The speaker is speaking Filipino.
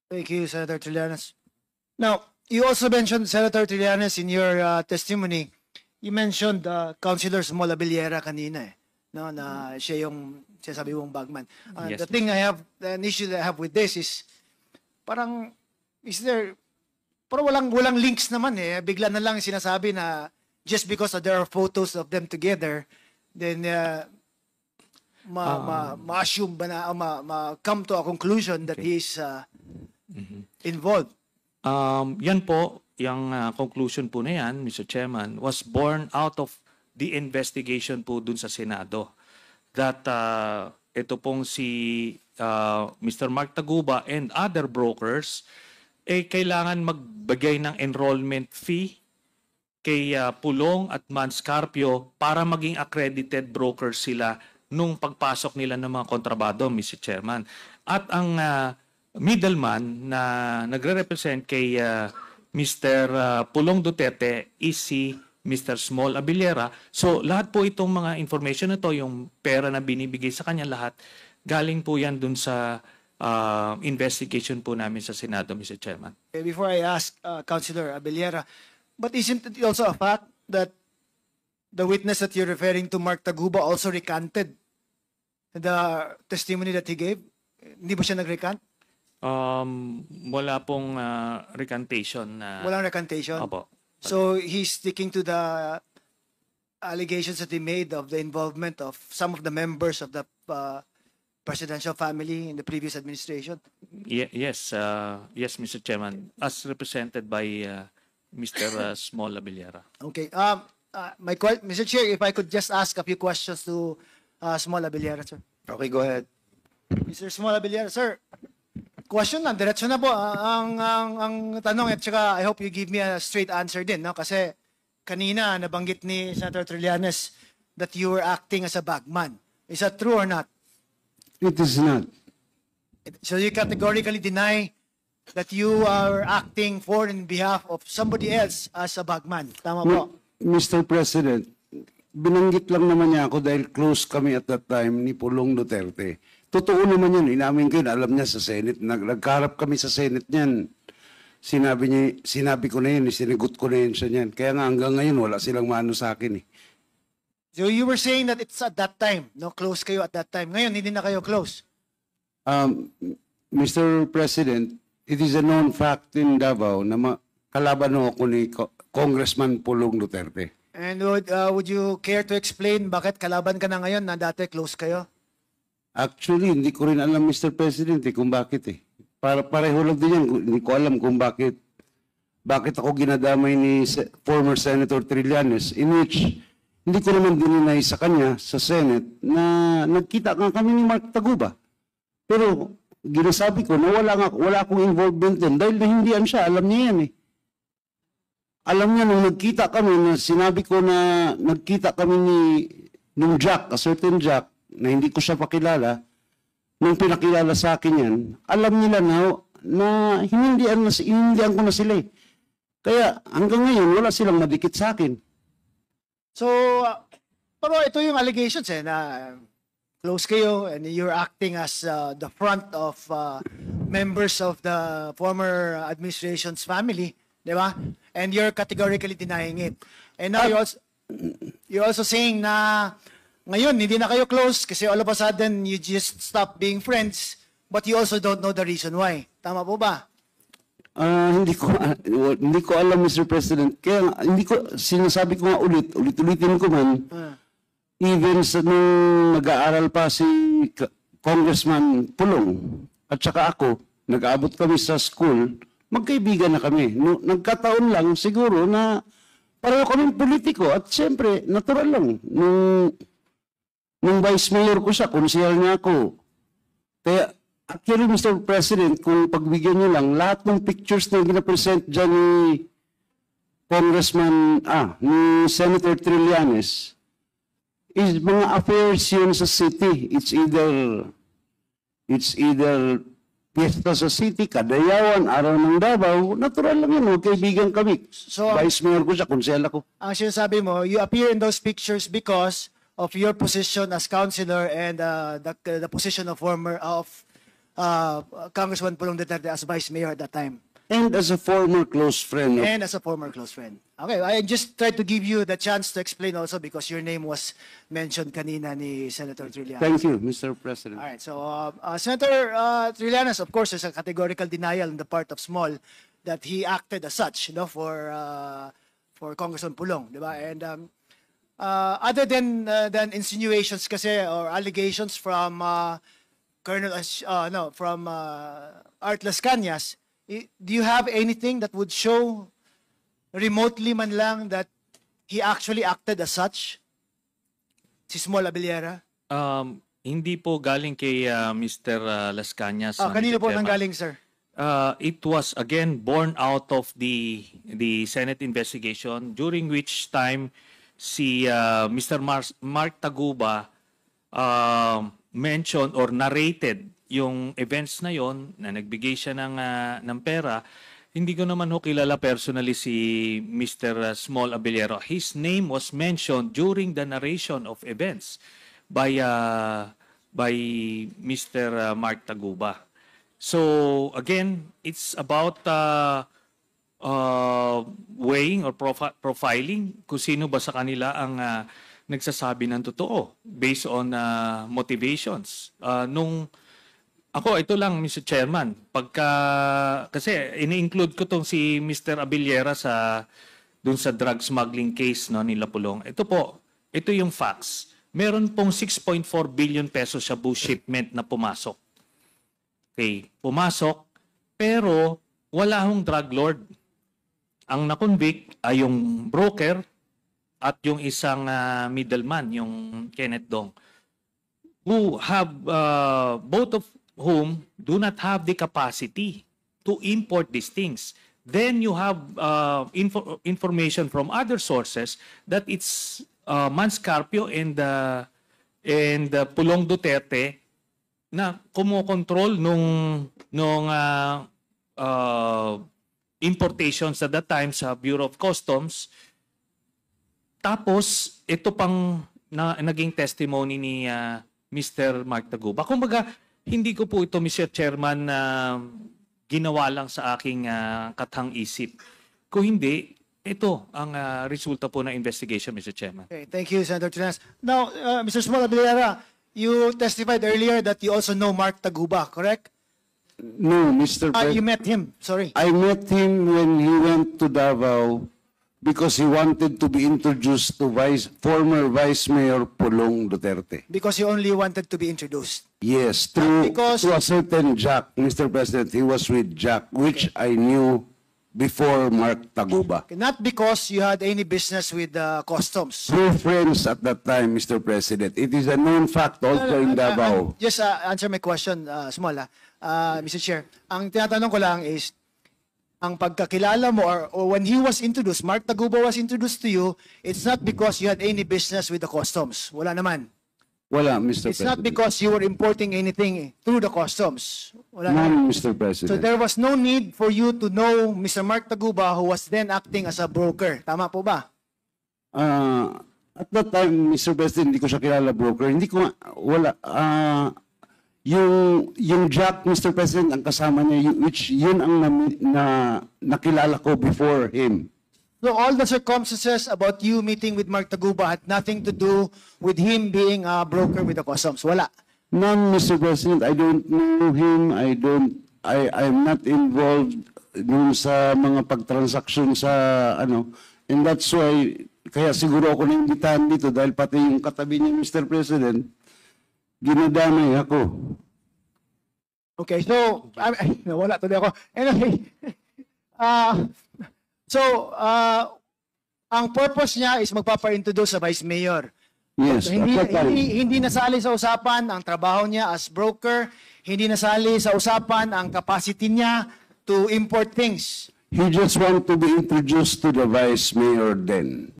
Thank you, Senator Trillanes. Now, you also mentioned, Senator Trillanes, in your testimony, you mentioned Councilor Small Abiliera kanina no, na siya yung sinasabi mong bagman. Yes, The thing I have, an issue that I have with this is, parang, parang walang links naman bigla na lang sinasabi na just because there are photos of them together, then ma-assume ba na, come to a conclusion that he is involved. Yan po, yung conclusion po na yan, Mr. Chairman, was born out of the investigation po dun sa Senado. That ito pong si Mr. Mark Taguba and other brokers, kailangan magbigay ng enrollment fee kay Pulong at Manscarpio para maging accredited brokers sila nung pagpasok nila ng mga kontrabado, Mr. Chairman. At ang middleman na nagre-represent kay Mr. Pulong Duterte is si Mr. Small Abiliera. So lahat po itong mga information na to, yung pera na binibigay sa kanya lahat, galing po yan dun sa investigation po namin sa Senado, Mr. Chairman. Before I ask Councilor Abiliera, but isn't it also a fact that the witness that you're referring to, Mark Taguba, also recanted the testimony that he gave? Hindi ba siya nag-recant? Wala pong recantation. Walang recantation? Opo. So he's sticking to the allegations that he made of the involvement of some of the members of the presidential family in the previous administration? Yes, Mr. Chairman, as represented by Mr. Small Abiliera. Okay. Mr. Chair, if I could just ask a few questions to Small Abiliera, sir. Okay, go ahead. Mr. Small Abiliera, sir. Question lang, diretso na po ang tanong at saka I hope you give me a straight answer din, no? Kasi kanina nabanggit ni Senator Trillanes that you were acting as a bagman. Is that true or not? It is not. So you categorically deny that you are acting for and behalf of somebody else as a bagman. Tama po? Mr. President, binanggit lang naman niya ako dahil close kami at that time ni Pulong Duterte. Totoo naman yun, inamin ko yun, alam niya sa Senate. Nagkarap kami sa Senate niyan. Sinabi ko na yun, sinigot ko na yun siya niyan. Kaya nga hanggang ngayon, wala silang mano sa akin So you were saying that it's at that time, no? Close kayo at that time. Ngayon, hindi na kayo close. Mr. President, it is a known fact in Davao na kalaban ako ni Congressman Pulong Duterte. And would you care to explain bakit kalaban ka na ngayon na dati close kayo? Actually, hindi ko rin alam, Mr. President, kung bakit pareho lang din yan. Hindi ko alam kung bakit ako ginadamay ni former Senator Trillanes, in which hindi ko naman dininay sa kanya, sa Senate, na nagkita nga kami ni Mark Taguba. Pero ginasabi ko na wala akong involvement din dahil nahindihan siya, alam niya yan Alam niya nung nagkita kami, na sinabi ko na nagkita kami nung Jack, a certain Jack, na hindi ko siya pakilala, nung pinakilala sa akin yan, alam nila na hinindihan ko na sila Kaya hanggang ngayon, wala silang madikit sa akin. So, pero ito yung allegations na close kayo and you're acting as the front of members of the former administration's family, di ba? And you're categorically denying it. And now you're also saying na ngayon, hindi na kayo close kasi all of a sudden, you just stop being friends, but you also don't know the reason why. Tama po ba? Hindi ko alam, Mr. President. Kaya sinasabi ko nga ulitin ko man, even nung nag-aaral pa si Congressman Pulong at saka ako, nag-aabot kami sa school, magkaibigan na kami. Nagkataon lang siguro na pareho kaming politiko at siyempre, natural lang. Nung vice mayor ko siya, konsehal niya ako. Kaya, actually, Mr. President, kung pagbigyan niyo lang, lahat ng pictures na gina-present dyan ni ni Senator Trillanes, is mga affairs yun sa city. It's either piyesta sa city, Kadayawan, Araw ng Davao, natural lang yun, kaibigan kami. So, vice mayor ko siya, konsehal ako. Ang sinasabi mo, you appear in those pictures because of your position as councilor and the position of former Congressman Pulong Duterte as vice mayor at that time. And as a former close friend of And as a former close friend. Okay, I just tried to give you the chance to explain also because your name was mentioned kanina ni Senator Trillanes. Thank you, Mr. President. All right, so Senator Trillanes, of course, there's a categorical denial on the part of Small that he acted as such, for Congressman Pulong, di ba? And other than insinuations kasi or allegations from Art Las Cañas, do you have anything that would show remotely man lang that he actually acted as such? Si Small Abiliera? Hindi po galing kay Mr. Las Cañas. Kanino Mr. po Chairman. nanggaling, sir? It was again born out of the Senate investigation during which time si Mr. Mark Taguba mentioned or narrated yung events na yon na nagbigay siya ng pera. Hindi ko naman ho kilala personally si Mr. Small Abiliero. His name was mentioned during the narration of events by Mr. Mark Taguba. So again, it's about weighing or profiling kung sino ba sa kanila ang nagsasabi ng totoo based on motivations. Ito lang, Mr. Chairman, kasi ini-include ko tong si Mr. Abiliera dun sa drug smuggling case nila Pulong. Ito yung facts. Meron pong 6.4 billion pesos sa bull shipment na pumasok. Okay, pumasok, pero wala hong drug lord. Ang na-convict ay yung broker at yung isang middleman, yung Kenneth Dong, who have both of whom do not have the capacity to import these things. Then you have information from other sources that it's Manscarpio and Pulong Duterte na kumokontrol nung importations at that time sa Bureau of Customs. Tapos ito pang naging testimony ni Mr. Mark Taguba. Kumbaga, hindi ko po ito, Mr. Chairman, ginawa lang sa aking kathang isip. Kung hindi, ito ang resulta po ng investigation, Mr. Chairman. Okay, thank you, Senator Trillanes. Now, Mr. Small Abiliera, you testified earlier that you also know Mark Taguba, correct? No, Mr. You President. met him, sorry. I met him when he went to Davao because he wanted to be introduced to former Vice Mayor Pulong Duterte. Because you only wanted to be introduced. Yes, because- to a certain Jack, Mr. President. He was with Jack, which I knew before Mark Taguba. Okay, not because you had any business with customs. We're friends at that time, Mr. President. It is a known fact also in Davao. Just answer my question, Small, Mr. Chair. Ang tinatanong ko lang is, ang pagkakilala mo or when he was introduced, Mark Taguba was introduced to you, it's not because you had any business with the customs. Wala naman. Wala, Mr. It's not President. because you were importing anything through the customs. Wala None, naman. Mr. So President. there was no need for you to know Mr. Mark Taguba who was then acting as a broker. Tama po ba? At that time, Mr. President, hindi ko siya kilala broker. Hindi ko, wala. Yung Jack, Mr. President, ang kasama niya, which yun ang nakilala ko before him. So all the circumstances about you meeting with Mark Taguba had nothing to do with him being a broker with the customs. Wala. None, Mr. President. I don't know him. I'm not involved dun sa mga pagtransaksyon sa and that's why, kaya siguro ako naimbitahan dito dahil pati yung katabi niya, Mr. President, ginadamay ako. Okay, so nawala tuloy ako. Anyway, ang purpose niya is magpapa-introduce sa Vice Mayor. Yes, So, at that time. hindi nasali sa usapan ang trabaho niya as broker, hindi nasali sa usapan ang capacity niya to import things. He just want to be introduced to the Vice Mayor then.